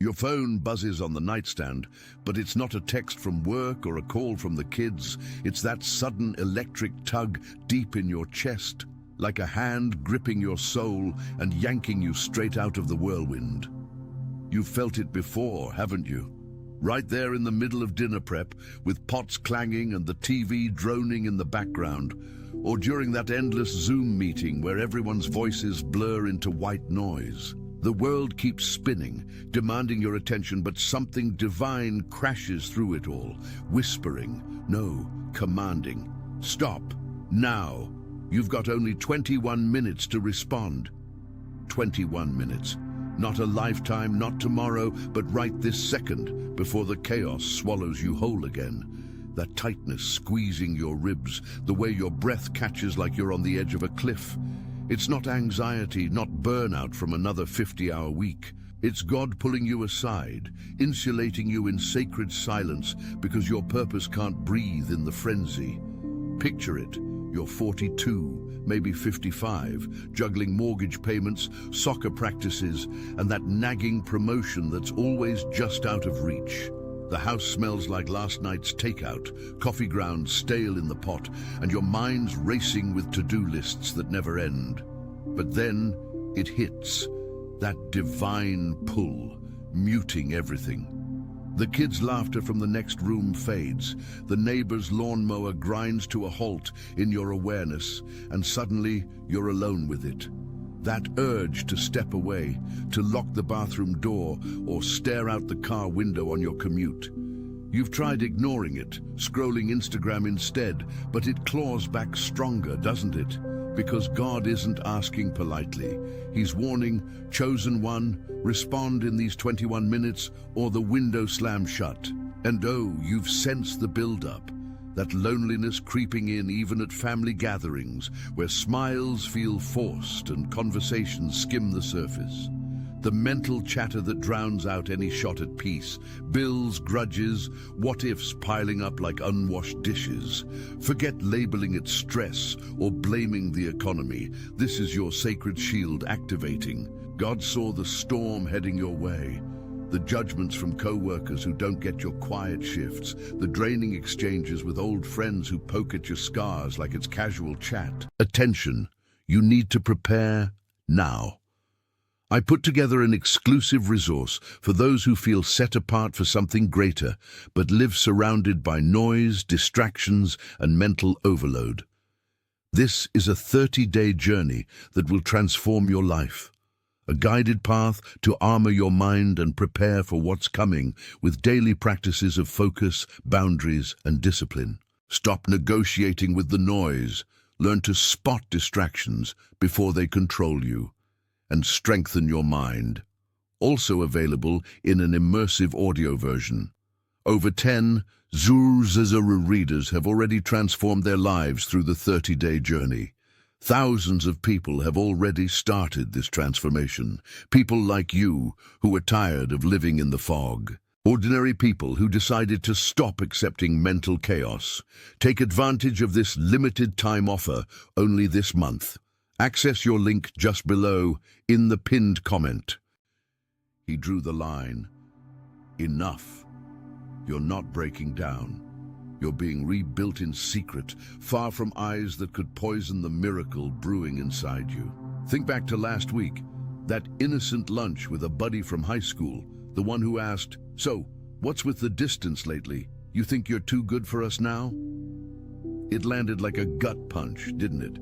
Your phone buzzes on the nightstand, but it's not a text from work or a call from the kids. It's that sudden electric tug deep in your chest, like a hand gripping your soul and yanking you straight out of the whirlwind. You've felt it before, haven't you? Right there in the middle of dinner prep, with pots clanging and the TV droning in the background, or during that endless Zoom meeting where everyone's voices blur into white noise. The world keeps spinning, demanding your attention, but something divine crashes through it all, whispering, no, commanding. Stop, now. You've got only 21 minutes to respond. 21 minutes. Not a lifetime, not tomorrow, but right this second, before the chaos swallows you whole again. That tightness squeezing your ribs, the way your breath catches like you're on the edge of a cliff. It's not anxiety, not burnout from another 50-hour week. It's God pulling you aside, insulating you in sacred silence because your purpose can't breathe in the frenzy. Picture it. You're 42, maybe 55, juggling mortgage payments, soccer practices, and that nagging promotion that's always just out of reach. The house smells like last night's takeout, coffee grounds stale in the pot, and your mind's racing with to-do lists that never end. But then it hits, that divine pull, muting everything. The kids' laughter from the next room fades, the neighbor's lawnmower grinds to a halt in your awareness, and suddenly you're alone with it. That urge to step away, to lock the bathroom door, or stare out the car window on your commute. You've tried ignoring it, scrolling Instagram instead, but it claws back stronger, doesn't it? Because God isn't asking politely. He's warning, chosen one, respond in these 21 minutes, or the window slams shut. And oh, you've sensed the build-up. That loneliness creeping in even at family gatherings, where smiles feel forced and conversations skim the surface. The mental chatter that drowns out any shot at peace. Bills, grudges, what-ifs piling up like unwashed dishes. Forget labeling it stress or blaming the economy. This is your sacred shield activating. God saw the storm heading your way. The judgments from co-workers who don't get your quiet shifts, the draining exchanges with old friends who poke at your scars like it's casual chat. Attention, you need to prepare now. I put together an exclusive resource for those who feel set apart for something greater, but live surrounded by noise, distractions, and mental overload. This is a 30-day journey that will transform your life. A guided path to armor your mind and prepare for what's coming with daily practices of focus, boundaries, and discipline. Stop negotiating with the noise. Learn to spot distractions before they control you. And strengthen your mind. Also available in an immersive audio version. Over 10 Zuru readers have already transformed their lives through the 30-day journey. Thousands of people have already started this transformation. People like you who are tired of living in the fog. Ordinary people who decided to stop accepting mental chaos. Take advantage of this limited time offer only this month. Access your link just below in the pinned comment. He drew the line. Enough. You're not breaking down. You're being rebuilt in secret, far from eyes that could poison the miracle brewing inside you. Think back to last week, that innocent lunch with a buddy from high school, the one who asked, "So, what's with the distance lately? You think you're too good for us now?" It landed like a gut punch, didn't it?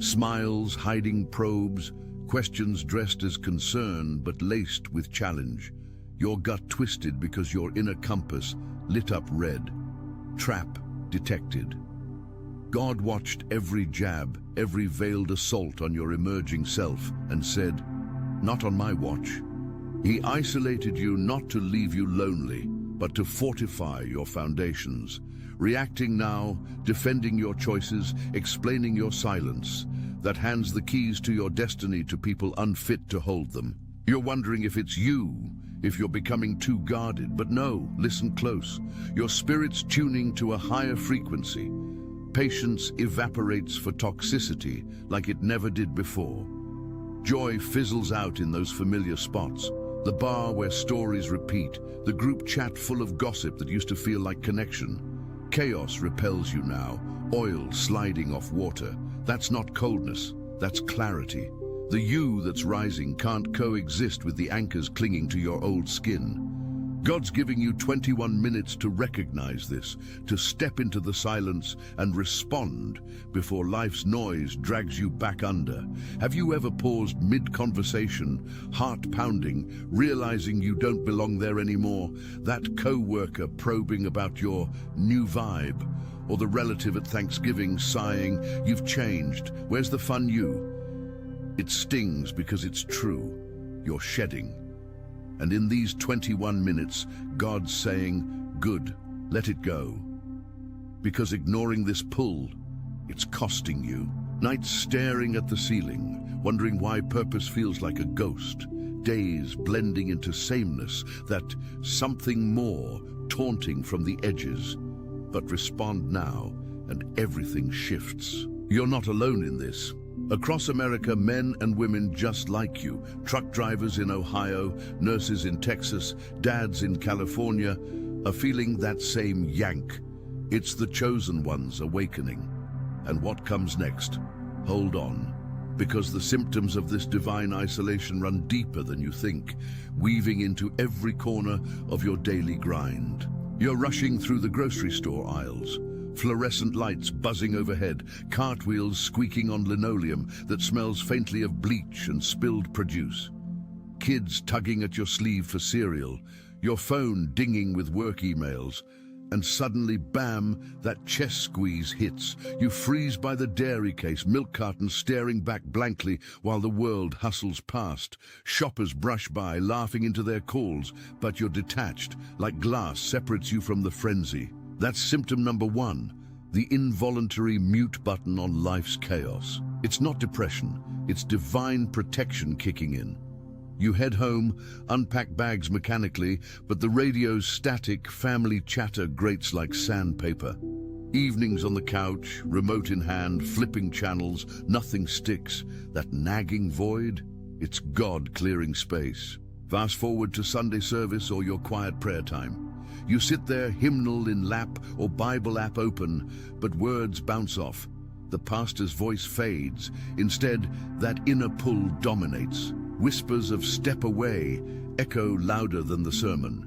Smiles hiding probes, questions dressed as concern but laced with challenge. Your gut twisted because your inner compass lit up red. Trap detected. God watched every jab, every veiled assault on your emerging self and said, "Not on my watch." He isolated you not to leave you lonely, but to fortify your foundations. Reacting now, defending your choices, explaining your silence, that hands the keys to your destiny to people unfit to hold them. You're wondering if it's you, if you're becoming too guarded, but no, listen close. Your spirit's tuning to a higher frequency. Patience evaporates for toxicity like it never did before. Joy fizzles out in those familiar spots. The bar where stories repeat, the group chat full of gossip that used to feel like connection. Chaos repels you now, oil sliding off water. That's not coldness, that's clarity. The you that's rising can't coexist with the anchors clinging to your old skin. God's giving you 21 minutes to recognize this, to step into the silence and respond before life's noise drags you back under. Have you ever paused mid-conversation, heart pounding, realizing you don't belong there anymore? That co-worker probing about your new vibe, or the relative at Thanksgiving sighing, "You've changed, where's the fun you?" It stings because it's true. You're shedding. And in these 21 minutes, God's saying, "Good, let it go." Because ignoring this pull, it's costing you. Nights staring at the ceiling, wondering why purpose feels like a ghost. Days blending into sameness, that something more taunting from the edges. But respond now, and everything shifts. You're not alone in this. Across America, men and women just like you, truck drivers in Ohio, nurses in Texas, dads in California, are feeling that same yank. It's the chosen ones awakening. And what comes next? Hold on, because the symptoms of this divine isolation run deeper than you think, weaving into every corner of your daily grind. You're rushing through the grocery store aisles, fluorescent lights buzzing overhead, cartwheels squeaking on linoleum that smells faintly of bleach and spilled produce. Kids tugging at your sleeve for cereal, your phone dinging with work emails, and suddenly, bam, that chest squeeze hits. You freeze by the dairy case, milk carton staring back blankly while the world hustles past. Shoppers brush by, laughing into their calls, but you're detached, like glass separates you from the frenzy. That's symptom number one, the involuntary mute button on life's chaos. It's not depression, it's divine protection kicking in. You head home, unpack bags mechanically, but the radio's static family chatter grates like sandpaper. Evenings on the couch, remote in hand, flipping channels, nothing sticks. That nagging void, it's God clearing space. Fast forward to Sunday service or your quiet prayer time. You sit there, hymnal in lap or Bible app open, but words bounce off. The pastor's voice fades. Instead, that inner pull dominates. Whispers of "step away" echo louder than the sermon.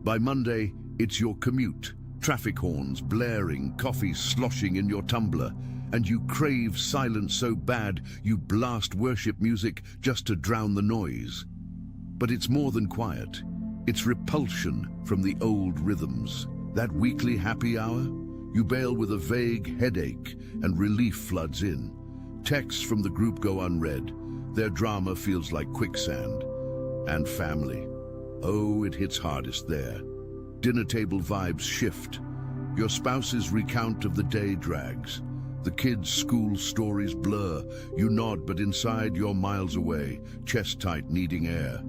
By Monday, it's your commute. Traffic horns blaring, coffee sloshing in your tumbler, and you crave silence so bad you blast worship music just to drown the noise. But it's more than quiet. It's repulsion from the old rhythms. That weekly happy hour? You bail with a vague headache, and relief floods in. Texts from the group go unread. Their drama feels like quicksand. And family. Oh, it hits hardest there. Dinner table vibes shift. Your spouse's recount of the day drags. The kids' school stories blur. You nod, but inside you're miles away, chest tight, needing air.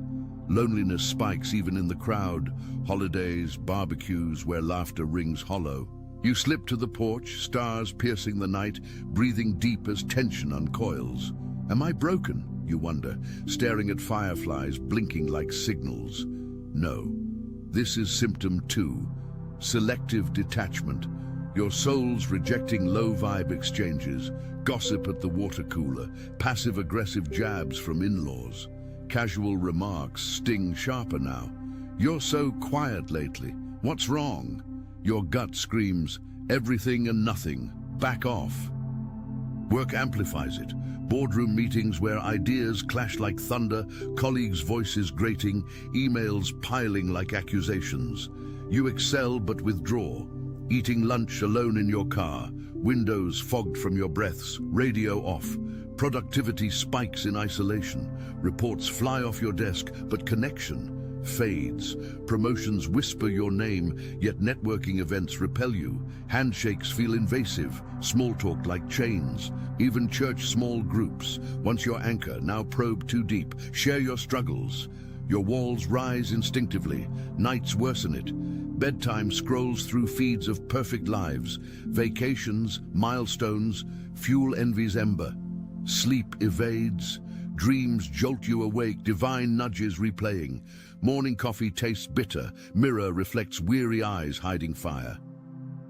Loneliness spikes even in the crowd. Holidays, barbecues where laughter rings hollow. You slip to the porch, stars piercing the night, breathing deep as tension uncoils. Am I broken, you wonder, staring at fireflies blinking like signals? No. This is symptom 2, selective detachment. Your soul's rejecting low-vibe exchanges, gossip at the water cooler, passive-aggressive jabs from in-laws. Casual remarks sting sharper now. You're so quiet lately. What's wrong? Your gut screams, everything and nothing. Back off. Work amplifies it. Boardroom meetings where ideas clash like thunder, colleagues' voices grating, emails piling like accusations. You excel but withdraw. Eating lunch alone in your car, windows fogged from your breaths, radio off. Productivity spikes in isolation. Reports fly off your desk, but connection fades. Promotions whisper your name, yet networking events repel you. Handshakes feel invasive, small talk like chains. Even church small groups, once your anchor, now probe too deep. Share your struggles. Your walls rise instinctively, nights worsen it. Bedtime scrolls through feeds of perfect lives. Vacations, milestones, fuel envy's ember. Sleep evades. Dreams jolt you awake, divine nudges replaying. Morning coffee tastes bitter. Mirror reflects weary eyes hiding fire.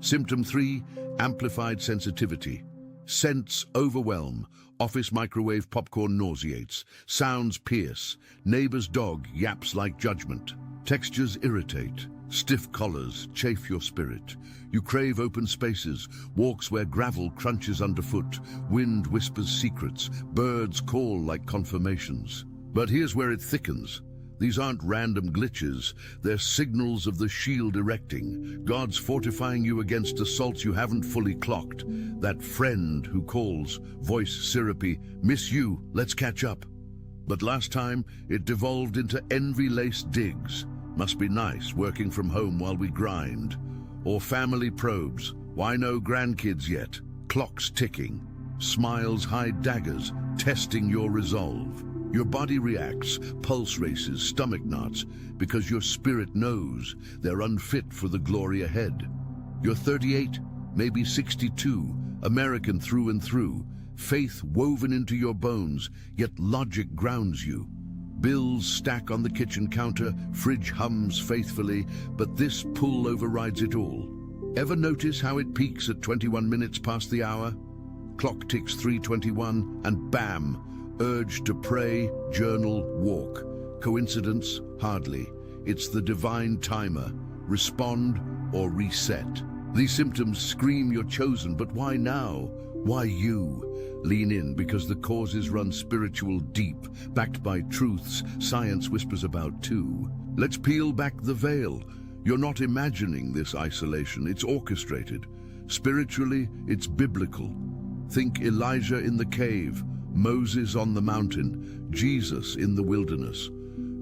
Symptom 3, amplified sensitivity. Scents overwhelm. Office microwave popcorn nauseates. Sounds pierce. Neighbor's dog yaps like judgment. Textures irritate. Stiff collars chafe your spirit. You crave open spaces, walks where gravel crunches underfoot. Wind whispers secrets. Birds call like confirmations. But here's where it thickens. These aren't random glitches. They're signals of the shield erecting. God's fortifying you against assaults you haven't fully clocked. That friend who calls, voice syrupy, miss you, let's catch up. But last time, it devolved into envy-laced digs. Must be nice working from home while we grind. Or family probes. Why no grandkids yet? Clocks ticking. Smiles hide daggers, testing your resolve. Your body reacts, pulse races, stomach knots, because your spirit knows they're unfit for the glory ahead. You're 38, maybe 62, American through and through, faith woven into your bones, yet logic grounds you. Bills stack on the kitchen counter, fridge hums faithfully, but this pull overrides it all. Ever notice how it peaks at 21 minutes past the hour? Clock ticks 3:21 and bam! Urge to pray, journal, walk. Coincidence? Hardly. It's the divine timer. Respond or reset. These symptoms scream you're chosen, but why now? Why you? Lean in because the causes run spiritual deep, backed by truths science whispers about too. Let's peel back the veil. You're not imagining this isolation, it's orchestrated. Spiritually, it's biblical. Think Elijah in the cave, Moses on the mountain, Jesus in the wilderness.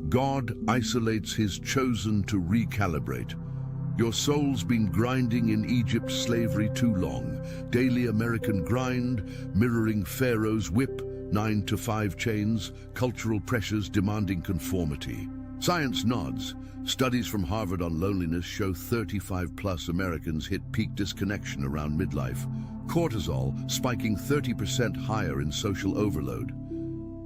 God isolates his chosen to recalibrate. Your soul's been grinding in Egypt's slavery too long. Daily American grind, mirroring Pharaoh's whip, 9-to-5 chains, cultural pressures demanding conformity. Science nods. Studies from Harvard on loneliness show 35+ Americans hit peak disconnection around midlife. Cortisol spiking 30% higher in social overload.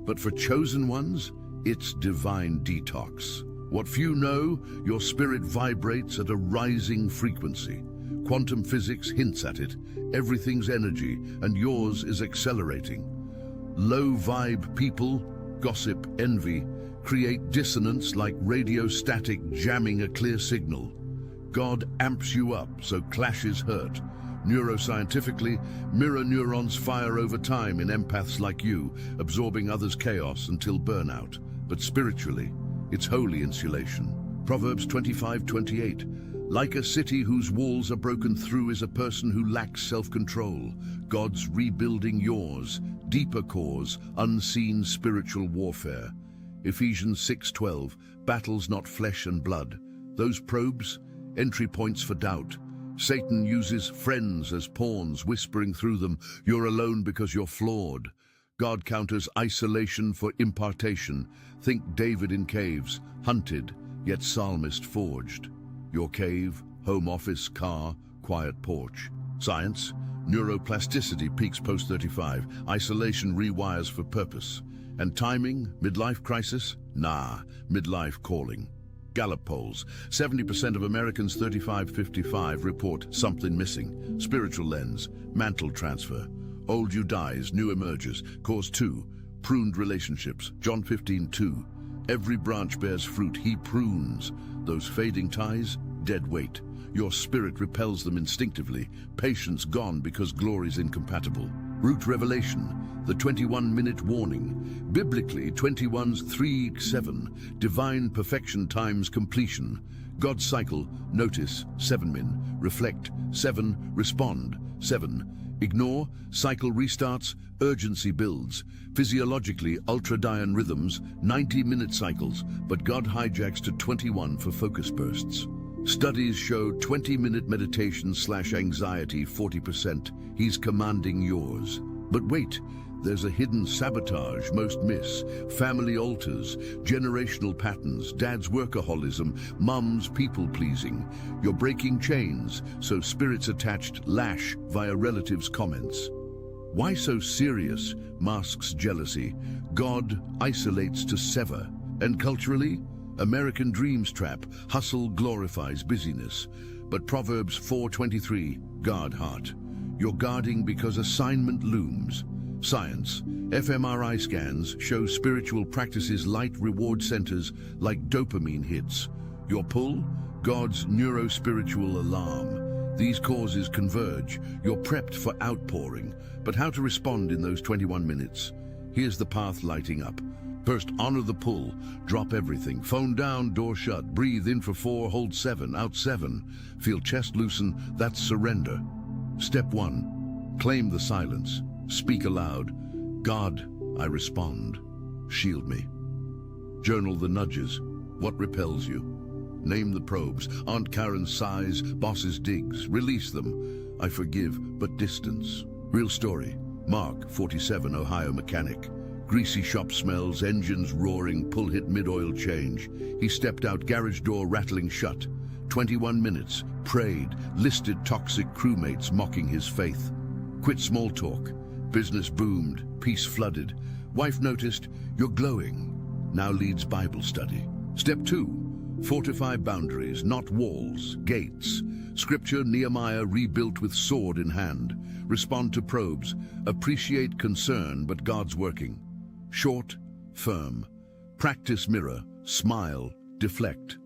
But for chosen ones, it's divine detox. What few know, your spirit vibrates at a rising frequency. Quantum physics hints at it. Everything's energy, and yours is accelerating. Low-vibe people, gossip, envy, create dissonance like radio static jamming a clear signal. God amps you up so clashes hurt. Neuroscientifically, mirror neurons fire over time in empaths like you, absorbing others' chaos until burnout. But spiritually, it's holy insulation. Proverbs 25:28. Like a city whose walls are broken through is a person who lacks self-control. God's rebuilding yours, deeper cause, unseen spiritual warfare. Ephesians 6:12. Battles not flesh and blood. Those probes, entry points for doubt. Satan uses friends as pawns, whispering through them, you're alone because you're flawed. God counters isolation for impartation. Think David in caves, hunted, yet psalmist forged. Your cave, home office, car, quiet porch. Science, neuroplasticity peaks post-35. Isolation rewires for purpose. And timing, midlife crisis? Nah, midlife calling. Gallup polls, 70% of Americans 35-55 report something missing. Spiritual lens, mantle transfer. Old you dies, new emerges. Cause 2, pruned relationships. John 15:2. Every branch bears fruit, he prunes. Those fading ties, dead weight. Your spirit repels them instinctively. Patience gone because glory's incompatible. Root revelation, the 21-minute warning. Biblically, 21's 3:7. Divine perfection times completion. God's cycle, notice, 7-min. Reflect, 7. Respond, 7. Ignore, cycle restarts, urgency builds. Physiologically, ultradian rhythms, 90-minute cycles, but God hijacks to 21 for focus bursts. Studies show 20-minute meditation/anxiety 40%. He's commanding yours. But wait, there's a hidden sabotage most miss. Family altars, generational patterns, dad's workaholism, mum's people-pleasing. You're breaking chains, so spirits attached lash via relatives' comments. Why so serious? Masks jealousy. God isolates to sever. And culturally, American dreams trap, hustle glorifies busyness. But Proverbs 4:23, guard heart. You're guarding because assignment looms. Science, fMRI scans show spiritual practices light reward centers like dopamine hits. Your pull, God's neuro-spiritual alarm. These causes converge. You're prepped for outpouring. But how to respond in those 21 minutes? Here's the path lighting up. First, honor the pull. Drop everything. Phone down, door shut. Breathe in for 4, hold 7, out 7. Feel chest loosen. That's surrender. Step 1. Claim the silence. Speak aloud. God, I respond. Shield me. Journal the nudges. What repels you? Name the probes. Aunt Karen's sighs, boss's digs. Release them. I forgive, but distance. Real story. Mark, 47, Ohio mechanic. Greasy shop smells, engines roaring, pull hit mid-oil change. He stepped out, garage door rattling shut. 21 minutes, prayed, listed toxic crewmates mocking his faith. Quit small talk. Business boomed, peace flooded. Wife noticed, you're glowing. Now leads Bible study. Step 2. Fortify boundaries, not walls, gates. Scripture, Nehemiah rebuilt with sword in hand. Respond to probes. Appreciate concern, but God's working. Short, firm. Practice mirror, smile, deflect.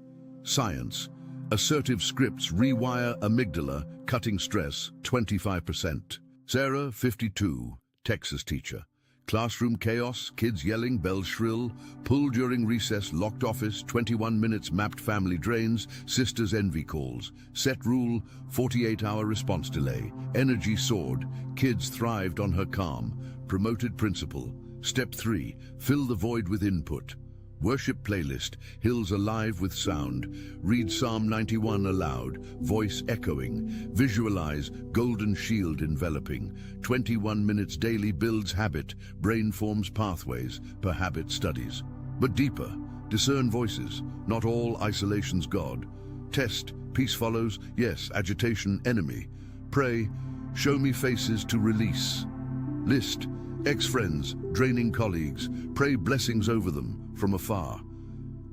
Science. Assertive scripts rewire amygdala, cutting stress 25%. Sarah, 52, Texas teacher. Classroom chaos, kids yelling, bells shrill. Pull during recess, locked office, 21 minutes mapped family drains, sisters envy calls. Set rule, 48-hour response delay. Energy soared, kids thrived on her calm. Promoted principal. Step 3, fill the void with input. Worship playlist, hills alive with sound. Read Psalm 91 aloud, voice echoing. Visualize, golden shield enveloping. 21 minutes daily builds habit, brain forms pathways, per habit studies. But deeper, discern voices, not all isolation's God. Test, peace follows, yes, agitation, enemy. Pray, show me faces to release. List, ex-friends, draining colleagues, pray blessings over them from afar.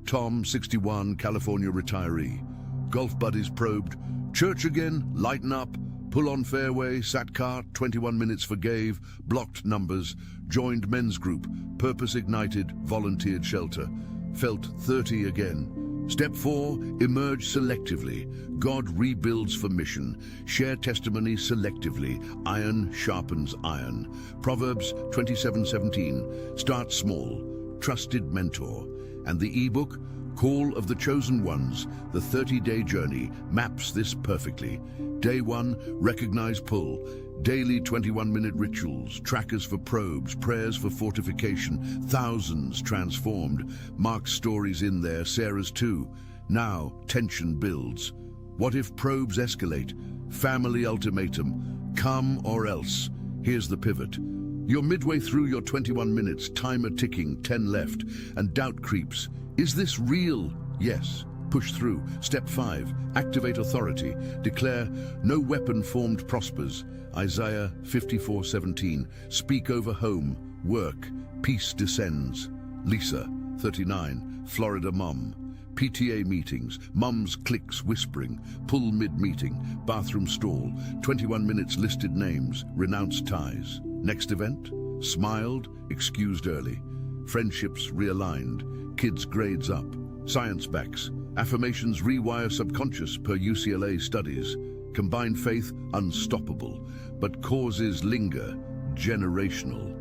Tom, 61, California retiree. Golf buddies probed. Church again? Lighten up. Pull on fairway, sat cart, 21 minutes forgave, blocked numbers, joined men's group, purpose ignited, volunteered shelter. Felt 30 again. Step 4, emerge selectively. God rebuilds for mission. Share testimony selectively. Iron sharpens iron. Proverbs 27:17. Start small. Trusted mentor. And the ebook, Call of the Chosen Ones, the 30-day journey, maps this perfectly. Day 1, recognize pull. Daily 21-minute rituals, trackers for probes, prayers for fortification, thousands transformed. Mark's stories in there, Sarah's too. Now, tension builds. What if probes escalate? Family ultimatum, come or else. Here's the pivot. You're midway through your 21 minutes, timer ticking, 10 left, and doubt creeps. Is this real? Yes. Push through. Step 5, activate authority. Declare, no weapon formed prospers. Isaiah 54:17. Speak over home, work, peace descends. Lisa, 39, Florida mom. PTA meetings, mums clicks whispering, pull mid-meeting, bathroom stall, 21 minutes listed names, renounced ties. Next event? Smiled, excused early. Friendships realigned, kids grades up. Science backs, affirmations rewire subconscious per UCLA studies. Combined faith, unstoppable, but causes linger, generational.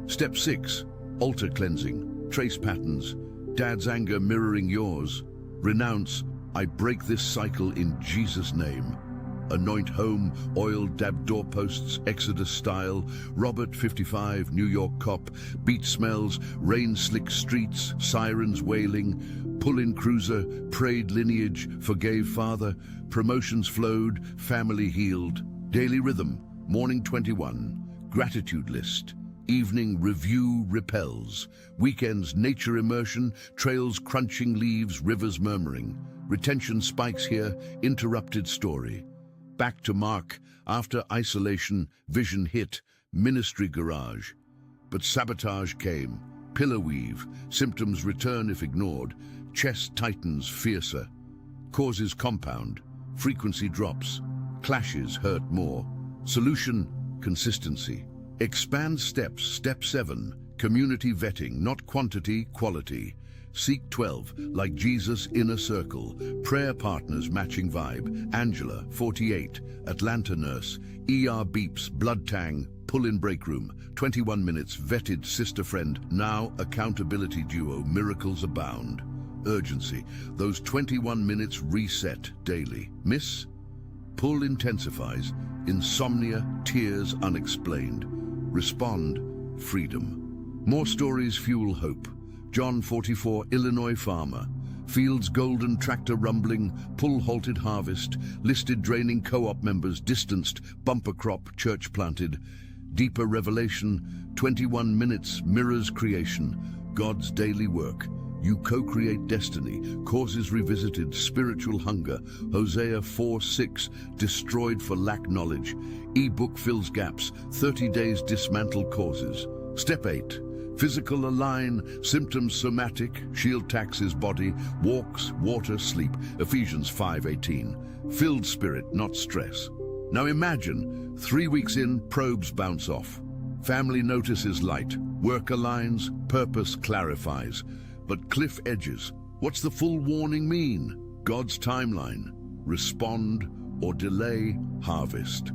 Step 6, altar cleansing, trace patterns, dad's anger mirroring yours. Renounce, I break this cycle in Jesus' name. Anoint home, oil dab doorposts, Exodus style. Robert, 55, New York cop. Beach smells, rain slick streets, sirens wailing. Pull-in cruiser, prayed lineage, forgave father. Promotions flowed, family healed. Daily rhythm, morning 21. Gratitude list. Evening review repels. Weekends nature immersion, trails crunching leaves, rivers murmuring. Retention spikes here, interrupted story. Back to Mark, after isolation, vision hit, ministry garage. But sabotage came, pillar weave, symptoms return if ignored. Chest tightens fiercer. Causes compound. Frequency drops. Clashes hurt more. Solution, consistency. Expand steps. Step 7. Community vetting, not quantity, quality. Seek 12, like Jesus' inner circle. Prayer partners matching vibe. Angela, 48, Atlanta nurse. ER beeps, blood tang, pull-in break room. 21 minutes, vetted sister friend. Now accountability duo, miracles abound. Urgency, those 21 minutes reset daily. Miss? Pull intensifies. Insomnia, tears unexplained. Respond, freedom. More stories fuel hope. John 44, Illinois farmer. Fields golden, tractor rumbling, pull halted harvest, listed draining co-op members distanced, bumper crop, church planted. Deeper revelation, 21 minutes, mirrors creation, God's daily work. You co-create destiny, causes revisited, spiritual hunger. Hosea 4:6, destroyed for lack knowledge. Ebook fills gaps, 30 days dismantle causes. Step 8, physical align, symptoms somatic, shield taxes body, walks, water, sleep. Ephesians 5:18, filled spirit, not stress. Now imagine, 3 weeks in, probes bounce off. Family notices light, work aligns, purpose clarifies. But cliff edges, what's the full warning mean? God's timeline, respond or delay, harvest.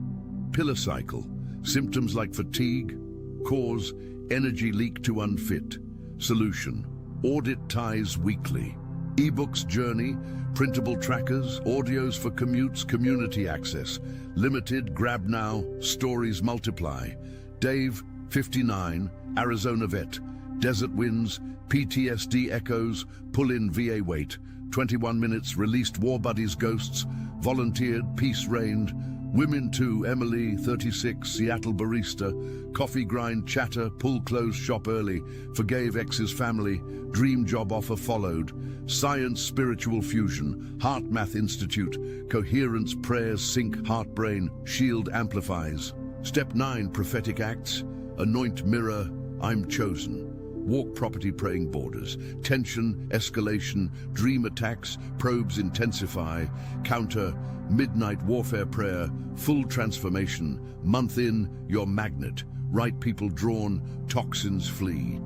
Pillar cycle, symptoms like fatigue, cause, energy leak to unfit. Solution, audit ties weekly. Ebooks journey, printable trackers, audios for commutes, community access. Limited, grab now, stories multiply. Dave, 59, Arizona vet. Desert winds, PTSD echoes, pull-in VA weight. 21 minutes, released war buddies ghosts. Volunteered, peace reigned. Women too, Emily, 36, Seattle barista. Coffee grind, chatter, pull close, shop early. Forgave ex's family, dream job offer followed. Science, spiritual fusion, Heart Math Institute. Coherence, prayers, sync, heart brain, shield amplifies. Step 9, prophetic acts. Anoint mirror, I'm chosen. Walk property praying borders. Tension, escalation, dream attacks, probes intensify. Counter, midnight warfare prayer, full transformation. Month in, your magnet. Right people drawn, toxins flee.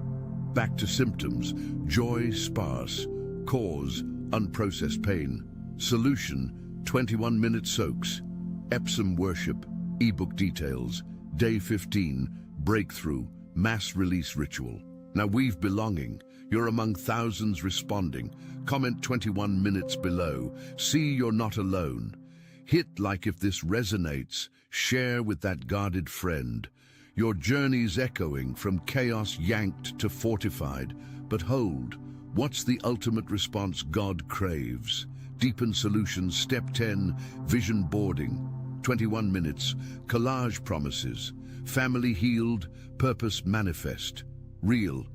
Back to symptoms, joy sparse. Cause, unprocessed pain. Solution, 21-minute soaks. Epsom worship, ebook details. Day 15, breakthrough, mass release ritual. Now weave belonging. You're among thousands responding. Comment 21 minutes below. See you're not alone. Hit like if this resonates. Share with that guarded friend. Your journey's echoing from chaos yanked to fortified. But hold, what's the ultimate response God craves? Deepen solutions. Step 10, vision boarding. 21 minutes, collage promises. Family healed, purpose manifest. Real,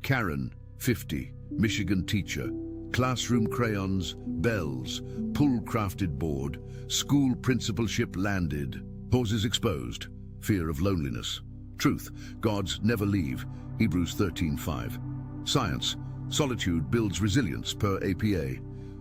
Karen, 50, Michigan teacher. Classroom crayons, bells, pull-crafted board. School principalship landed. Causes exposed, fear of loneliness. Truth, gods never leave, Hebrews 13:5. Science, solitude builds resilience per APA.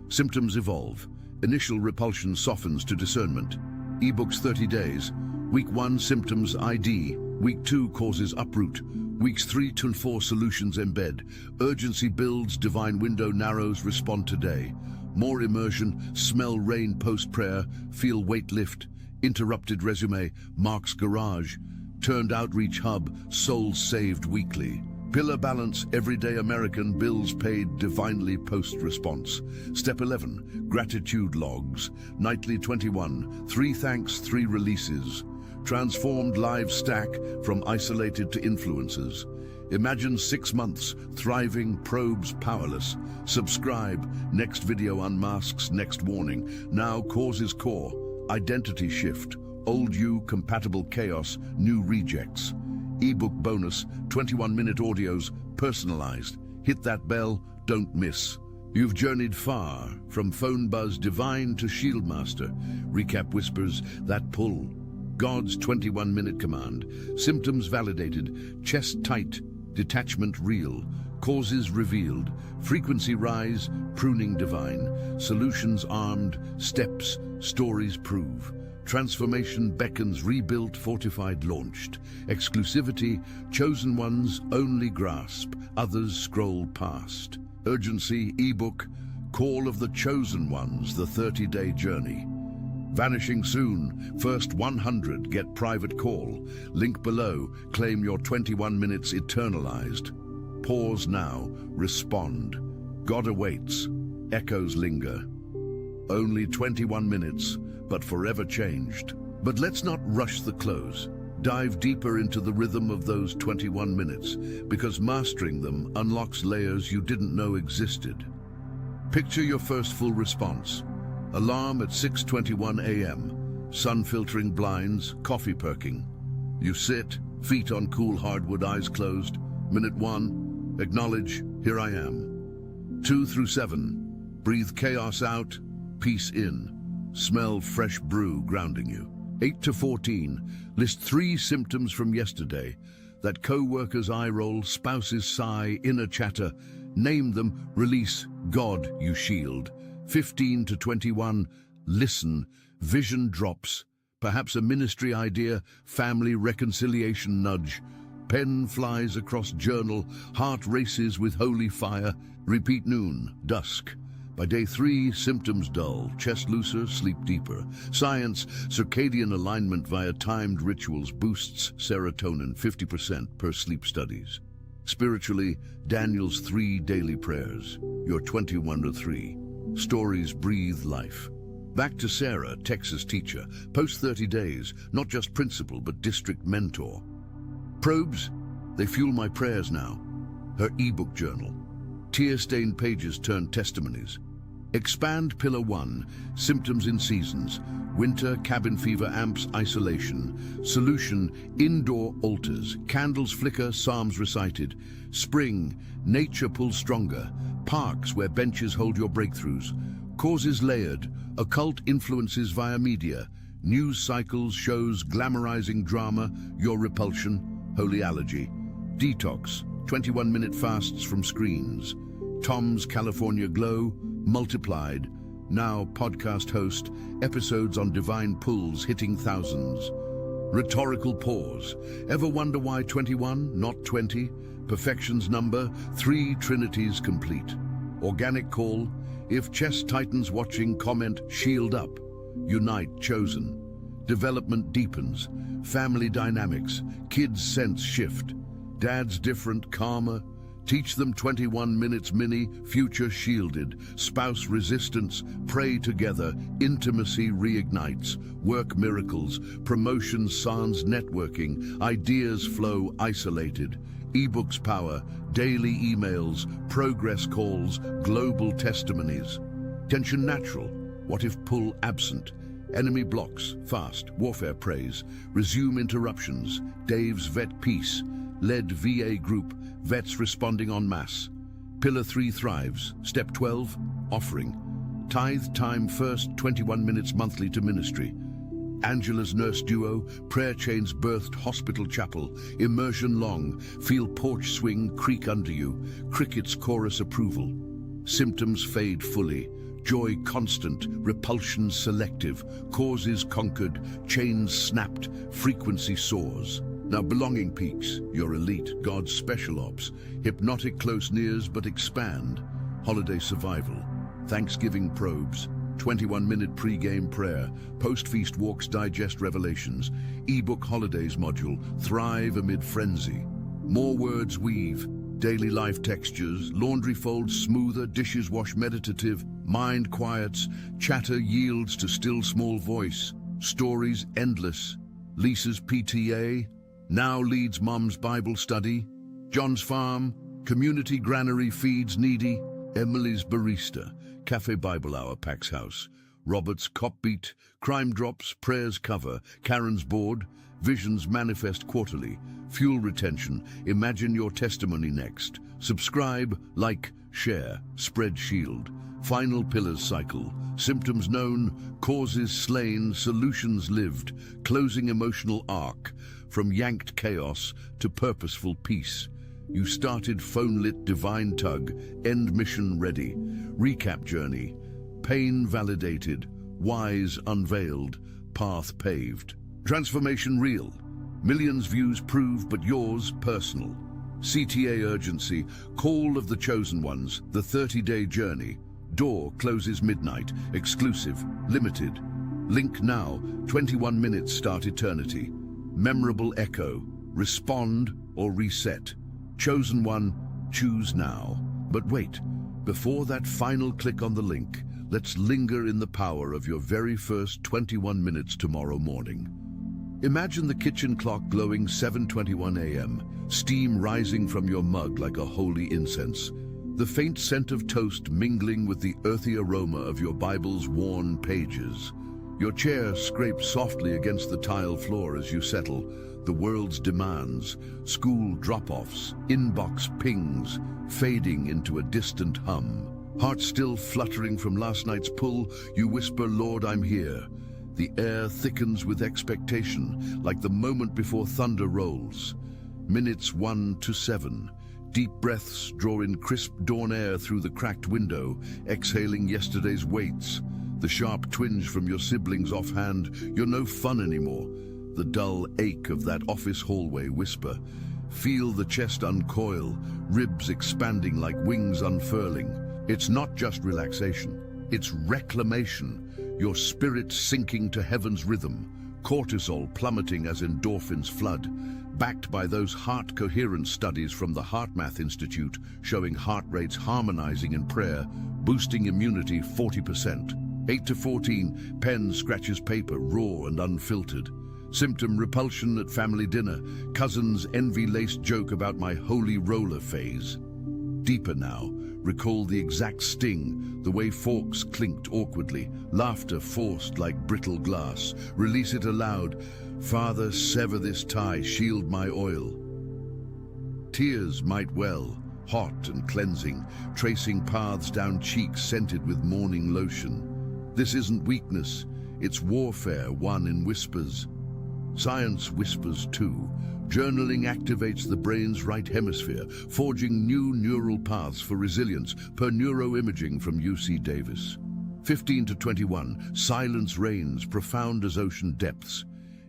Symptoms evolve. Initial repulsion softens to discernment. Ebooks 30 days. Week 1, symptoms ID. Week 2, causes uproot. Weeks 3 to 4, solutions embed. Urgency builds, divine window narrows, respond today. More immersion, smell rain post-prayer, feel weight lift. Interrupted resume, marks garage. Turned outreach hub, souls saved weekly. Pillar balance, everyday American, bills paid divinely post-response. Step 11, gratitude logs. Nightly 21, 3 thanks, 3 releases. Transformed live stack from isolated to influencers. Imagine 6 months, thriving, probes powerless. Subscribe, next video unmasks, next warning. Now causes core, identity shift. Old you, compatible chaos, new rejects. Ebook bonus, 21-minute audios, personalized. Hit that bell, don't miss. You've journeyed far, from phone buzz divine to shieldmaster. Recap whispers, that pull. God's 21-minute command. Symptoms validated, chest tight, detachment real. Causes revealed, frequency rise, pruning divine, solutions armed, steps, stories prove. Transformation beckons, rebuilt, fortified, launched. Exclusivity, chosen ones only grasp, others scroll past. Urgency, ebook, call of the chosen ones, the 30-day journey. Vanishing soon, first 100 get private call. Link below, claim your 21 minutes eternalized. Pause now, respond. God awaits, echoes linger. Only 21 minutes, but forever changed. But let's not rush the close. Dive deeper into the rhythm of those 21 minutes, because mastering them unlocks layers you didn't know existed. Picture your first full response. Alarm at 6:21 a.m. Sun filtering blinds, coffee perking. You sit, feet on cool hardwood, eyes closed. Minute 1, acknowledge, here I am. 2 through 7, breathe chaos out, peace in. Smell fresh brew grounding you. 8 to 14, list 3 symptoms from yesterday. That co-worker's eye roll, spouse's sigh, inner chatter. Name them, release, God you shield. 15 to 21, listen, vision drops. Perhaps a ministry idea, family reconciliation nudge. Pen flies across journal, heart races with holy fire. Repeat noon, dusk. By day 3, symptoms dull, chest looser, sleep deeper. Science, circadian alignment via timed rituals boosts serotonin 50% per sleep studies. Spiritually, Daniel's 3 daily prayers, your 21 to 3. Stories breathe life. Back to Sarah, Texas teacher, post 30 days, not just principal but district mentor. Probes, they fuel my prayers now. Her ebook journal. Tear-stained pages turn testimonies. Expand Pillar 1, symptoms in seasons. Winter, cabin fever, amps, isolation. Solution, indoor altars. Candles flicker, psalms recited. Spring, nature pulls stronger. Parks where benches hold your breakthroughs. Causes layered, occult influences via media. News cycles, shows, glamorizing drama, your repulsion, holy allergy. Detox, 21-minute fasts from screens. Tom's California Glow, multiplied. Now podcast host, episodes on divine pulls hitting thousands. Rhetorical pause. Ever wonder why 21, not 20? Perfection's number, 3 trinities complete. Organic call. If chess titans watching, comment, shield up. Unite, chosen. Development deepens. Family dynamics. Kids sense shift. Dad's different, calmer. Teach them 21 minutes mini, future shielded. Spouse resistance, pray together. Intimacy reignites. Work miracles. Promotions sans networking. Ideas flow isolated. Ebooks power. Daily emails. Progress calls. Global testimonies. Tension natural. What if pull absent? Enemy blocks. Fast. Warfare praise. Resume interruptions. Dave's vet peace. Led VA group, vets responding en masse. Pillar 3 thrives. Step 12, offering. Tithe time first, 21 minutes monthly to ministry. Angela's nurse duo, prayer chains birthed hospital chapel. Immersion long, feel porch swing creak under you. Crickets chorus approval. Symptoms fade fully. Joy constant, repulsion selective. Causes conquered, chains snapped, frequency soars. Now belonging peaks, your elite, God's special ops. Hypnotic close nears but expand. Holiday survival. Thanksgiving probes. 21-minute pre-game prayer. Post-feast walks digest revelations. Ebook holidays module. Thrive amid frenzy. More words weave. Daily life textures. Laundry folds smoother. Dishes wash meditative. Mind quiets. Chatter yields to still small voice. Stories endless. Lisa's PTA. Now leads Mom's Bible study. John's farm, community granary feeds needy. Emily's barista, Cafe Bible Hour packs house. Robert's cop beat, crime drops, prayers cover. Karen's board, visions manifest quarterly. Fuel retention, imagine your testimony next. Subscribe, like, share, spread shield. Final pillars cycle, symptoms known, causes slain, solutions lived. Closing emotional arc. From yanked chaos to purposeful peace. You started phone-lit divine tug, end mission ready, recap journey, pain validated, whys unveiled, path paved. Transformation real, millions views prove, but yours personal. CTA urgency, call of the chosen ones, the 30-day journey. Door closes midnight, exclusive, limited. Link now, 21 minutes start eternity. Memorable echo, respond or reset. Chosen one, choose now. But wait, before that final click on the link, let's linger in the power of your very first 21 minutes tomorrow morning. Imagine the kitchen clock glowing 7:21 a.m., steam rising from your mug like a holy incense, the faint scent of toast mingling with the earthy aroma of your Bible's worn pages. Your chair scrapes softly against the tile floor as you settle, the world's demands, school drop-offs, inbox pings, fading into a distant hum. Heart still fluttering from last night's pull, you whisper, Lord, I'm here. The air thickens with expectation, like the moment before thunder rolls. Minutes 1 to 7. Deep breaths draw in crisp dawn air through the cracked window, exhaling yesterday's weights. The sharp twinge from your siblings offhand, you're no fun anymore. The dull ache of that office hallway whisper. Feel the chest uncoil, ribs expanding like wings unfurling. It's not just relaxation, it's reclamation. Your spirit sinking to heaven's rhythm, cortisol plummeting as endorphins flood, backed by those heart coherence studies from the HeartMath Institute showing heart rates harmonizing in prayer, boosting immunity 40%. 8 to 14, pen scratches paper, raw and unfiltered. Symptom repulsion at family dinner, cousin's envy-laced joke about my holy roller phase. Deeper now, recall the exact sting, the way forks clinked awkwardly, laughter forced like brittle glass. Release it aloud. Father, sever this tie, shield my oil. Tears might well, hot and cleansing, tracing paths down cheeks scented with morning lotion. This isn't weakness, it's warfare won in whispers. Science whispers too. Journaling activates the brain's right hemisphere, forging new neural paths for resilience per neuroimaging from UC Davis. 15 to 21, silence reigns, profound as ocean depths.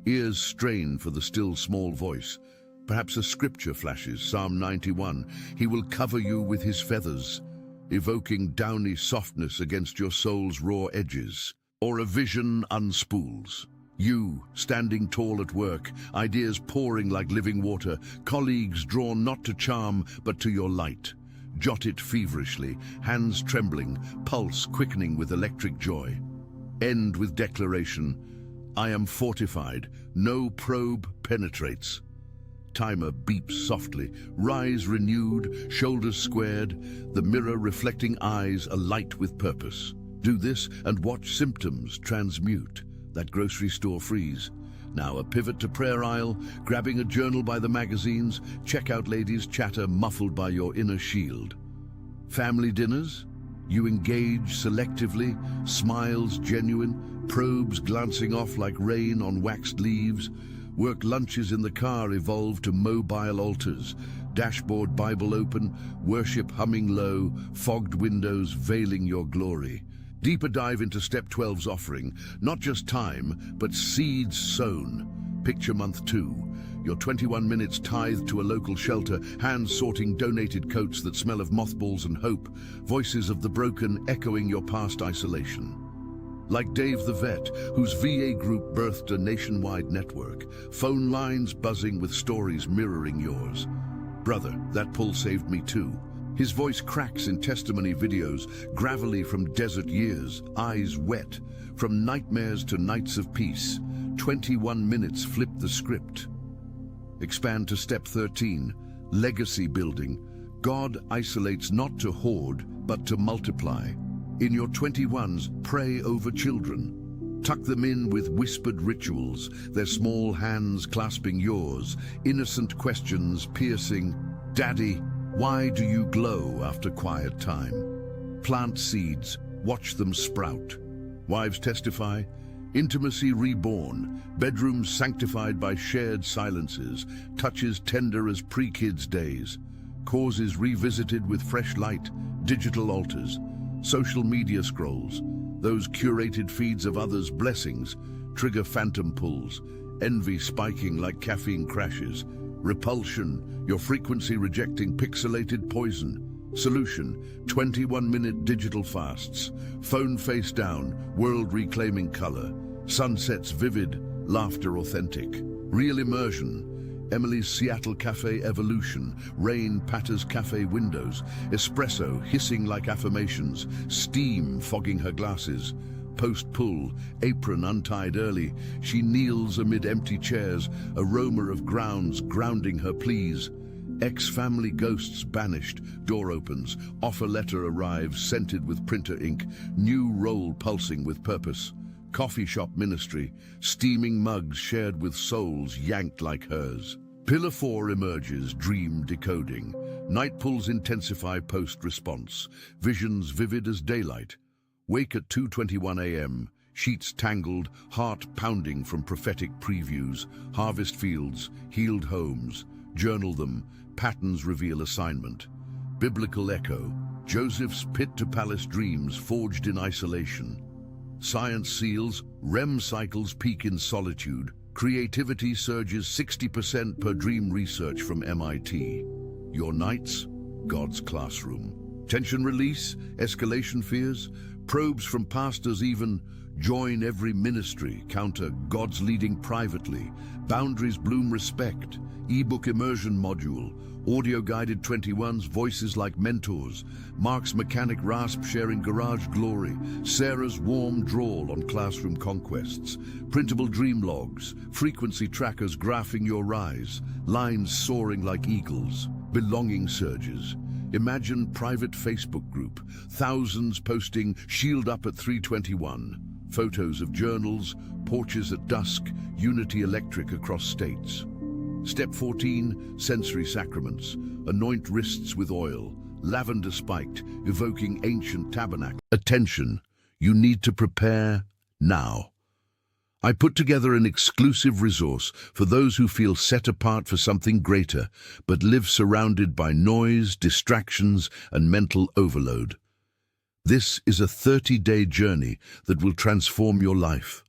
Ears strain for the still small voice. Perhaps a scripture flashes, Psalm 91, he will cover you with his feathers, evoking downy softness against your soul's raw edges. Or a vision unspools. You, standing tall at work, ideas pouring like living water, colleagues drawn not to charm, but to your light. Jot it feverishly, hands trembling, pulse quickening with electric joy. End with declaration, I am fortified, no probe penetrates. Timer beeps softly, rise renewed, shoulders squared, the mirror reflecting eyes alight with purpose. Do this and watch symptoms transmute. That grocery store freeze. Now a pivot to prayer aisle, grabbing a journal by the magazines, checkout ladies chatter muffled by your inner shield. Family dinners? You engage selectively, smiles genuine, probes glancing off like rain on waxed leaves. Work lunches in the car evolve to mobile altars, dashboard Bible open, worship humming low, fogged windows veiling your glory. Deeper dive into Step 12's offering, not just time, but seeds sown. Picture month 2, your 21 minutes tithed to a local shelter, hands sorting donated coats that smell of mothballs and hope, voices of the broken echoing your past isolation. Like Dave the vet, whose VA group birthed a nationwide network, phone lines buzzing with stories mirroring yours. Brother, that pull saved me too. His voice cracks in testimony videos, gravelly from desert years, eyes wet. From nightmares to nights of peace, 21 minutes flip the script. Expand to Step 13, legacy building. God isolates not to hoard, but to multiply. In your 21s, pray over children. Tuck them in with whispered rituals, their small hands clasping yours, innocent questions piercing, Daddy, why do you glow after quiet time? Plant seeds, watch them sprout. Wives testify, intimacy reborn, bedrooms sanctified by shared silences, touches tender as pre-kids days. causes revisited with fresh light, digital altars, social media scrolls, those curated feeds of others' blessings, trigger phantom pulls, envy spiking like caffeine crashes, repulsion, your frequency rejecting pixelated poison. Solution, 21-minute digital fasts, phone face down, world reclaiming color, sunsets vivid, laughter authentic. Real immersion, Emily's Seattle Cafe evolution, rain patters cafe windows, espresso hissing like affirmations, steam fogging her glasses. Post-pull, apron untied early, she kneels amid empty chairs, aroma of grounds grounding her pleas. Ex-family ghosts banished, door opens, offer letter arrives scented with printer ink, new role pulsing with purpose. Coffee shop ministry, steaming mugs shared with souls yanked like hers. Pillar 4 emerges, dream decoding. Night pulls intensify post-response, visions vivid as daylight. Wake at 2:21 a.m., sheets tangled, heart pounding from prophetic previews, harvest fields, healed homes, journal them, patterns reveal assignment. Biblical echo, Joseph's pit to palace dreams forged in isolation. Science seals, REM cycles peak in solitude, creativity surges 60% per dream research from MIT. Your nights, God's classroom. Tension release, escalation fears, probes from pastors even, join every ministry, counter God's leading privately, boundaries bloom respect, ebook immersion module, audio-guided 21s, voices like mentors, Mark's mechanic rasp sharing garage glory, Sarah's warm drawl on classroom conquests, printable dream logs, frequency trackers graphing your rise, lines soaring like eagles, belonging surges. Imagine private Facebook group, thousands posting shield up at 3:21, photos of journals, porches at dusk, unity electric across states. Step 14, sensory sacraments, anoint wrists with oil, lavender spiked, evoking ancient tabernacle. Attention, you need to prepare now. I put together an exclusive resource for those who feel set apart for something greater, but live surrounded by noise, distractions, and mental overload. This is a 30-day journey that will transform your life.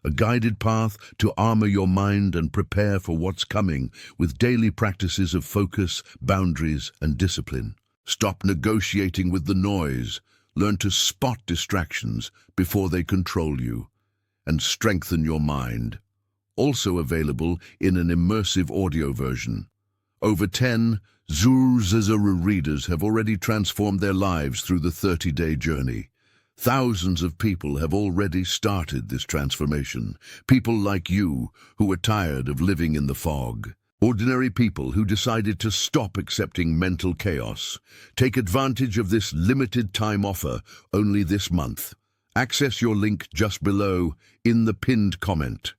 A guided path to armor your mind and prepare for what's coming with daily practices of focus, boundaries, and discipline. Stop negotiating with the noise. Learn to spot distractions before they control you. And strengthen your mind. Also available in an immersive audio version. Over 10 Zuzazara readers have already transformed their lives through the 30-day journey. Thousands of people have already started this transformation. People like you who are tired of living in the fog. Ordinary people who decided to stop accepting mental chaos. Take advantage of this limited time offer only this month. Access your link just below in the pinned comment.